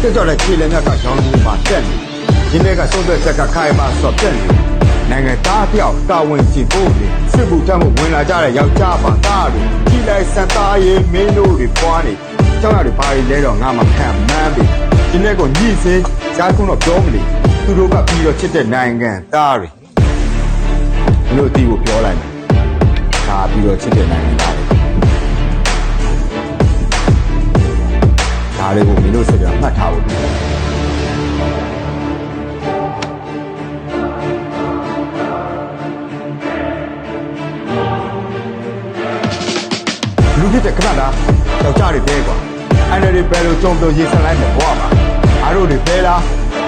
တက်ကြတဲ့ခြေလက်မြတ်ကရောင်းကြီးမှာတက်နေရင်းတွေကသုံးသက်ဆက်ကခိုင်မှာဆော့ပြက်နေနိုင်ငံသားတယောက်တာဝန်ကျဖို့နေစစ်မှုထမ်းမှုဝင်လာကြတဲ့ယောက်ျားပါသားတွေကြီးလိုက်စံသားရေးမင်းတို့တွေပွားနေကျောင်းရတွေဘာတွေလဲတော့ငါမှခံမှန်းပြီဒီနေ့ကိုညှိစေဈာကုန်းတော့ပြောမလို့သူတို့ကပြီးတော့ချစ်တဲ့နိုင်ငံသားတွေတို့တီးကိုပြောလိုက်မယ်ဒါပြီးတော့ချစ်တဲ့နိုင်ငံသားတွေဒါတွေကိုမင်းတို့စကြမှတ်ထားဖို့လူဖြစ်တဲ့ခဏလားယောက်ျားတွေပဲကွာအန်ရီဘယ်လိုကြုံတော့ရေးဆက်လိုက်မယ်ဘွားပါအားတို့တွေပဲလား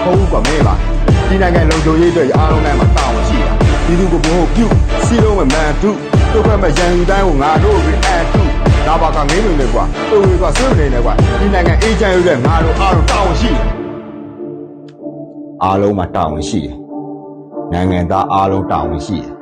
ဟုတ်ဘူးကွာမဲပါဒီနိုင်ငံလုံခြုံရေးအတွက်အားလုံးတိုင်းမှာတာဝန်ရှိတာဒီလူကိုဘို့ပြုစီလုံးမဲ့မန်တုတို့ဘက်မဲ့ရန်ယူတိုင်းကိုငါတို့တွေအတုဒါပါကငင်းနေလေကွာတို့တွေကဆွေးနေနေကွာဒီနိုင်ငံအေးချမ်းရွေးတဲ့ငါတို့အားလုံးတာဝန်ရှိတယ်အားလုံးမှာတာဝန်ရှိတယ်နိုင်ငံသားအားလုံးတာဝန်ရှိတယ်